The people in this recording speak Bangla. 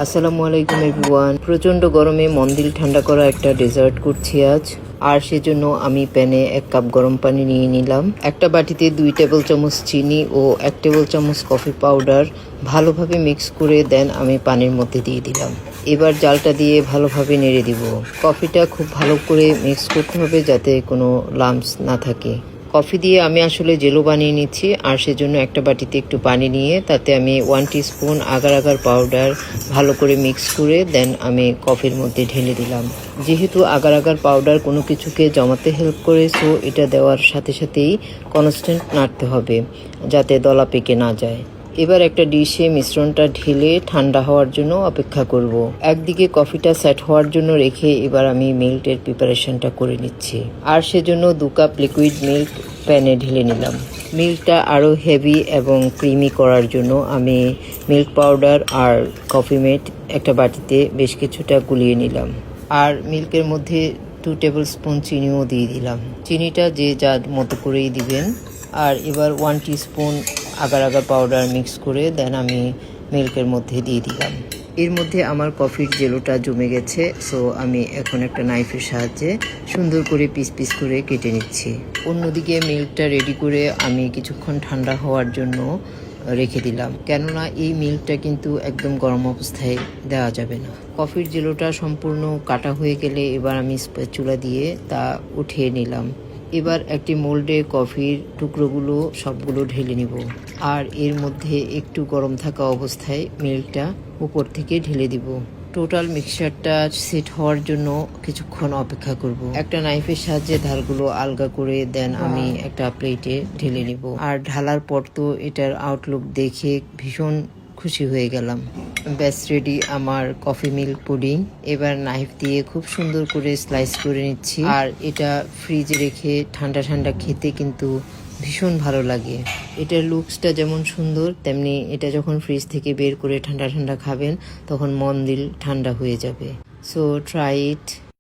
আসসালামু আলাইকুম এভরিওয়ান। প্রচণ্ড গরমে মন দিল ঠান্ডা করা একটা ডেজার্ট করছি আজ। আর সেজন্য আমি প্যানে 1 কাপ গরম পানি নিয়ে নিলাম। একটা বাটিতে 2 টেবিল চামচ চিনি ও 1 টেবিল চামচ কফি পাউডার ভালোভাবে মিক্স করে দেন আমি পানির মধ্যে দিয়ে দিলাম। এবার জালটা দিয়ে ভালোভাবে নেড়ে দিব। কফিটা খুব ভালো করে মিক্স করতে হবে যাতে কোনো লাম্পস না থাকে। কফি দিয়ে আমি আসলে জেলো বানিয়ে নিচ্ছি, আর সেজন্য একটা বাটিতে একটু পানি নিয়ে তাতে আমি 1 টিস্পুন আগার আগার পাউডার ভালো করে মিক্স করে দেন আমি কফির মধ্যে ঢেলে দিলাম। যেহেতু আগার আগার পাউডার কোনো কিছুকে জমাতে হেল্প করে, সো এটা দেওয়ার সাথে সাথেই কনস্ট্যান্ট নাড়তে হবে যাতে দলা পেকে না যায়। এবার একটা ডিশে মিশ্রণটা ঢেলে ঠান্ডা হওয়ার জন্য অপেক্ষা করব। একদিকে কফিটা সেট হওয়ার জন্য রেখে এবার আমি মিল্কের প্রিপারেশনটা করে নিচ্ছি। আর সেজন্য 2 কাপ লিকুইড মিল্ক প্যানে ঢেলে নিলাম। মিল্কটা আরও হেভি এবং ক্রিমি করার জন্য আমি মিল্ক পাউডার আর কফি মেড একটা বাটিতে বেশ কিছুটা গুলিয়ে নিলাম। আর মিল্কের মধ্যে 2 টেবিল স্পুন চিনিও দিয়ে দিলাম। চিনিটা যে যার মতো করেই দিবেন। আর এবার 1 teaspoon agar agar powder mix করে দেন আমি মিল্কের মধ্যে দিয়ে দিলাম। এর মধ্যে আমার কফির জেলোটা জমে গেছে, সো আমি এখন একটা নাইফের সাহায্যে সুন্দর করে পিস পিস করে কেটে নিচ্ছি। অন্যদিকে মিল্কটা রেডি করে আমি কিছুক্ষণ ঠান্ডা হওয়ার জন্য রেখে দিলাম, কেননা এই মিল্কটা কিন্তু একদম গরম অবস্থায় দেওয়া যাবে না। কফির জেলোটা সম্পূর্ণ কাটা হয়ে গেলে এবার আমি স্প্যাচুলা দিয়ে তা উঠিয়ে নিলাম। এবার একটি মোল্ডে কফির টুকরোগুলো সবগুলো ঢেলে নিব, আর এর মধ্যে একটু গরম থাকা অবস্থায় মিল্কটা উপর থেকে ঢেলে দিব। টোটাল মিক্সচারটা সেট হওয়ার জন্য কিছুক্ষণ অপেক্ষা করব। একটা নাইফের সাহায্যে ধারগুলো আলগা করে দেন আমি একটা প্লেটে ঢেলে নিব। আর ঢালার পর তো এটার আউটলুক দেখে ভীষণ খুশি হয়ে গেলাম। ব্যাস রেডি আমার কফি মিল্ক পুডিং। এবার নাইফ দিয়ে খুব সুন্দর করে স্লাইস করে নিচ্ছি। আর এটা ফ্রিজে রেখে ঠান্ডা ঠান্ডা খেতে কিন্তু ভীষণ ভালো লাগে। এটার লুকসটা যেমন সুন্দর, তেমনি এটা যখন ফ্রিজ থেকে বের করে ঠান্ডা ঠান্ডা খাবেন তখন মন দিল ঠান্ডা হয়ে যাবে। So try it.